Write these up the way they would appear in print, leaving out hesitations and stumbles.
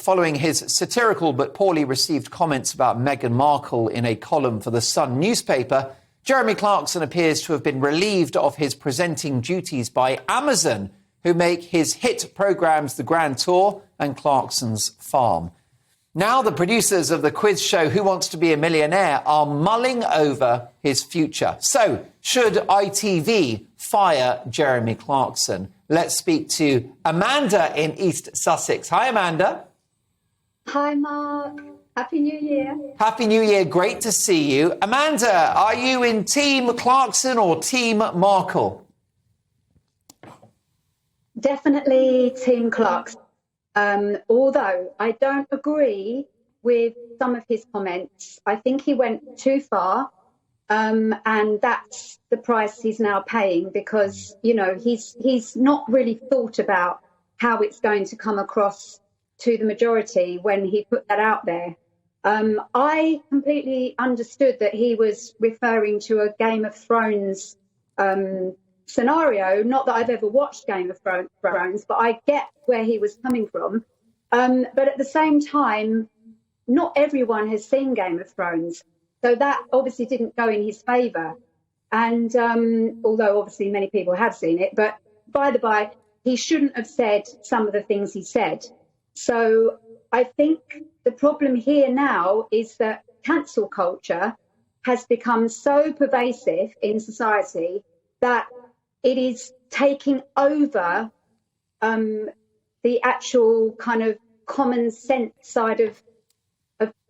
following his satirical but poorly received comments about Meghan Markle in a column for the Sun newspaper, Jeremy Clarkson appears to have been relieved of his presenting duties by Amazon, who make his hit programmes The Grand Tour and Clarkson's Farm. Now the producers of the quiz show Who Wants to Be a Millionaire are mulling over his future. So, should ITV fire Jeremy Clarkson? Let's speak to Amanda in East Sussex. Hi, Amanda. Hi, Mark. Happy New Year. Happy New Year. Great to see you. Amanda, are you in Team Clarkson or Team Markle? Definitely Team Clarkson. Although I don't agree with some of his comments. I think he went too far, and that's the price he's now paying because, you know, he's not really thought about how it's going to come across to the majority when he put that out there. I completely understood that he was referring to a Game of Thrones scenario. Not that I've ever watched Game of Thrones, but I get where he was coming from. But at the same time, not everyone has seen Game of Thrones. So that obviously didn't go in his favour. And although obviously many people have seen it, but by the by, he shouldn't have said some of the things he said. So I think the problem here now is that cancel culture has become so pervasive in society that it is taking over the actual kind of common sense side of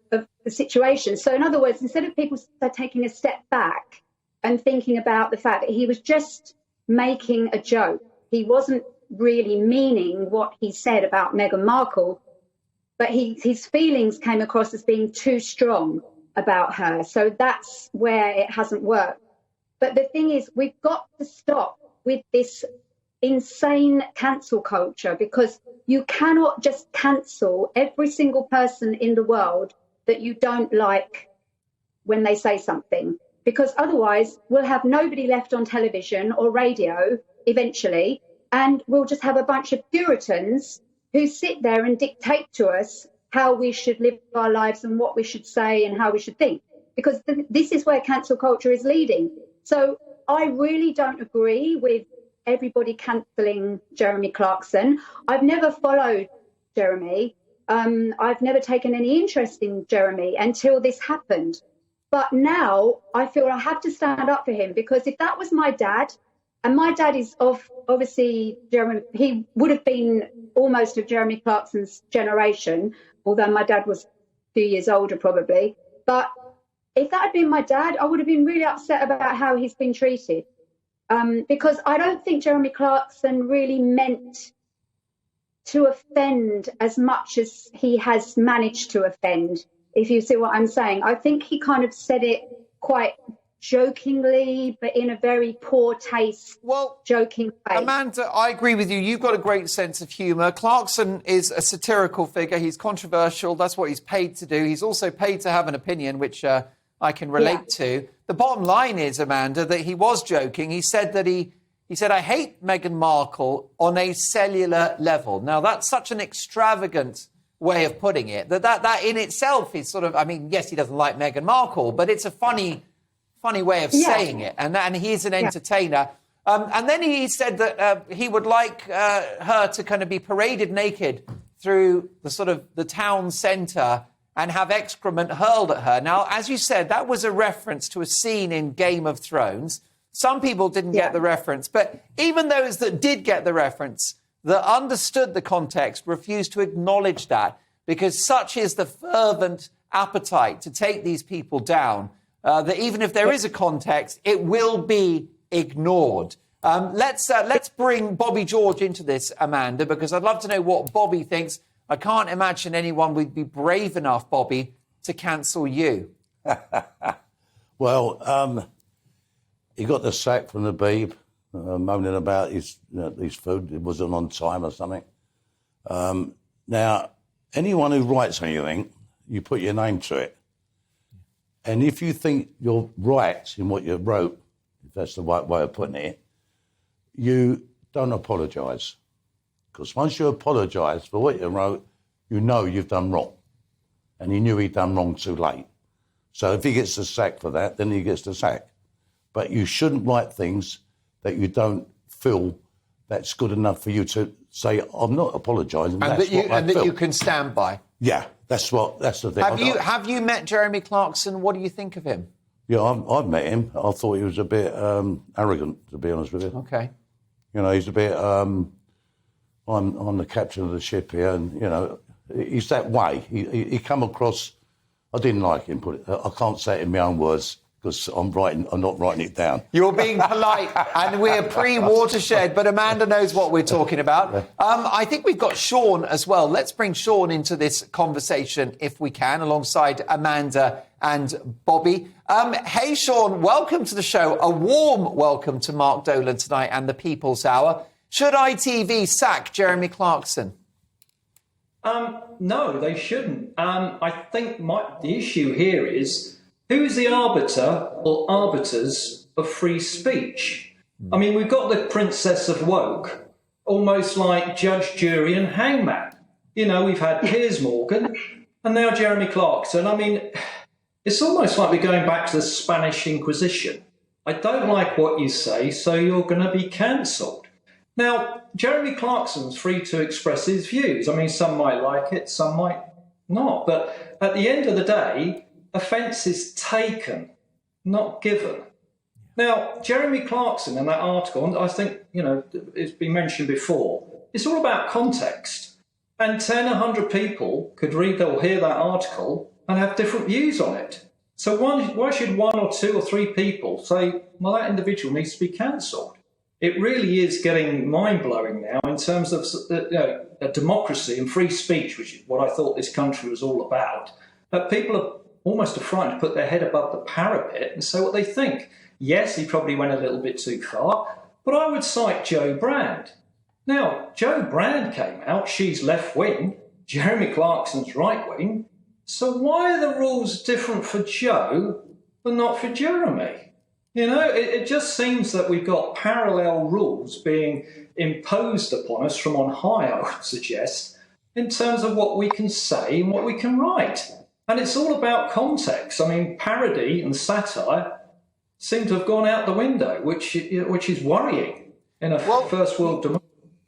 the situation. So in other words, instead of people taking a step back and thinking about the fact that he was just making a joke, he wasn't really meaning what he said about Meghan Markle, but his feelings came across as being too strong about her. So that's where it hasn't worked. But the thing is, we've got to stop with this insane cancel culture, because you cannot just cancel every single person in the world that you don't like when they say something, because otherwise we'll have nobody left on television or radio eventually, and we'll just have a bunch of Puritans who sit there and dictate to us how we should live our lives and what we should say and how we should think, because this is where cancel culture is leading. So I really don't agree with everybody cancelling Jeremy Clarkson. I've never followed Jeremy. I've never taken any interest in Jeremy until this happened. But now I feel I have to stand up for him, because if that was my dad, and my dad is obviously Jeremy, he would have been almost of Jeremy Clarkson's generation, although my dad was a few years older probably. But if that had been my dad, I would have been really upset about how he's been treated. Because I don't think Jeremy Clarkson really meant to offend as much as he has managed to offend, if you see what I'm saying. I think he kind of said it quite jokingly, but in a very poor taste, joking way. Amanda, I agree with you. You've got a great sense of humour. Clarkson is a satirical figure. He's controversial. That's what he's paid to do. He's also paid to have an opinion, which I can relate to. The bottom line is, Amanda, that he was joking. He said that he said, I hate Meghan Markle on a cellular level. Now, that's such an extravagant way of putting it, that in itself is sort of, I mean, yes, he doesn't like Meghan Markle, but it's a funny way of saying it. And he's an entertainer. And then he said that he would like her to kind of be paraded naked through the sort of the town centre and have excrement hurled at her. Now, as you said, that was a reference to a scene in Game of Thrones. Some people didn't get the reference, but even those that did get the reference, that understood the context, refused to acknowledge that, because such is the fervent appetite to take these people down, that even if there is a context, it will be ignored. Let's bring Bobby George into this, Amanda, because I'd love to know what Bobby thinks. I can't imagine anyone would be brave enough, Bobby, to cancel you. Well, he got the sack from the Beeb, moaning about his food. It wasn't on time or something. Now, anyone who writes anything, you put your name to it. And if you think you're right in what you wrote, if that's the right way of putting it, you don't apologise. Because once you apologise for what you wrote, you know you've done wrong. And he knew he'd done wrong too late. So if he gets the sack for that, then he gets the sack. But you shouldn't write things that you don't feel that's good enough for you to say, I'm not apologising. And that you can stand by. Yeah, that's the thing. Have you met Jeremy Clarkson? What do you think of him? Yeah, I've met him. I thought he was a bit arrogant, to be honest with you. Okay. You know, he's a bit, I'm the captain of the ship here, and, you know, he's that way. He come across, I didn't like him, I can't say it in my own words, because I'm not writing it down. You're being polite, and we're pre-watershed, but Amanda knows what we're talking about. I think we've got Sean as well. Let's bring Sean into this conversation, if we can, alongside Amanda and Bobby. Hey, Sean, welcome to the show. A warm welcome to Mark Dolan tonight and the People's Hour. Should ITV sack Jeremy Clarkson? No, they shouldn't. I think the issue here is, who's the arbiter or arbiters of free speech? I mean, we've got the Princess of Woke, almost like judge, jury and hangman. You know, we've had Piers Morgan and now Jeremy Clarkson. I mean, it's almost like we're going back to the Spanish Inquisition. I don't like what you say, so you're going to be cancelled. Now, Jeremy Clarkson's free to express his views. I mean, some might like it, some might not. But at the end of the day, offence is taken, not given. Now, Jeremy Clarkson in that article, and I think, you know, it's been mentioned before, it's all about context. And 10, 100 people could read or hear that article and have different views on it. So why should 1 or 2 or 3 people say, well, that individual needs to be cancelled? It really is getting mind-blowing now in terms of democracy and free speech, which is what I thought this country was all about. But people are almost afraid to put their head above the parapet and say what they think. Yes, he probably went a little bit too far, but I would cite Jo Brand. Now, Jo Brand came out, she's left-wing, Jeremy Clarkson's right-wing, so why are the rules different for Jo but not for Jeremy? You know, it just seems that we've got parallel rules being imposed upon us from on high, I would suggest, in terms of what we can say and what we can write. And it's all about context. I mean, parody and satire seem to have gone out the window, which is worrying in a first world democracy.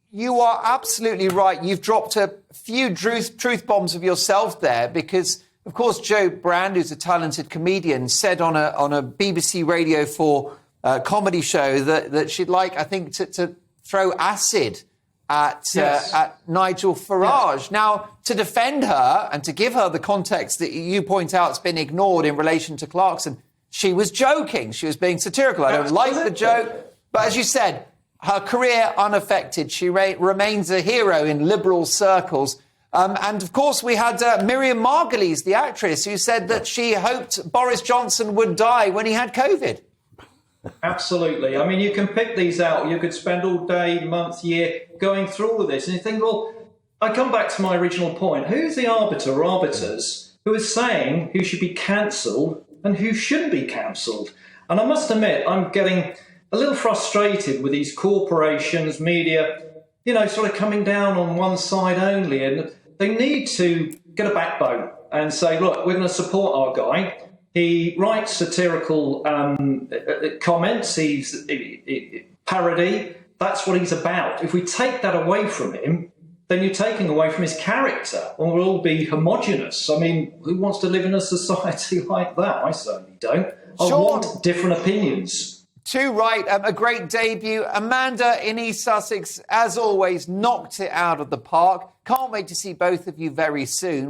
You are absolutely right. You've dropped a few truth bombs of yourself there because, of course, Jo Brand, who's a talented comedian, said on a BBC Radio 4 comedy show that she'd like, I think, to throw acid at Nigel Farage. Yes. Now, to defend her and to give her the context that you point out has been ignored in relation to Clarkson, she was joking. She was being satirical. I don't like the joke. But as you said, her career unaffected. She remains a hero in liberal circles. And, of course, we had Miriam Margolyes, the actress, who said that she hoped Boris Johnson would die when he had COVID. Absolutely. I mean, you can pick these out. You could spend all day, month, year going through all of this. And you think, well, I come back to my original point. Who's the arbiter or arbiters who is saying who should be cancelled and who shouldn't be cancelled? And I must admit, I'm getting a little frustrated with these corporations, media, you know, sort of coming down on one side only. And they need to get a backbone and say, look, we're going to support our guy. He writes satirical comments, he's parody. That's what he's about. If we take that away from him, then you're taking away from his character, and we'll all be homogenous. I mean, who wants to live in a society like that? I certainly don't. I want different opinions. Too right. A great debut. Amanda in East Sussex, as always, knocked it out of the park. Can't wait to see both of you very soon.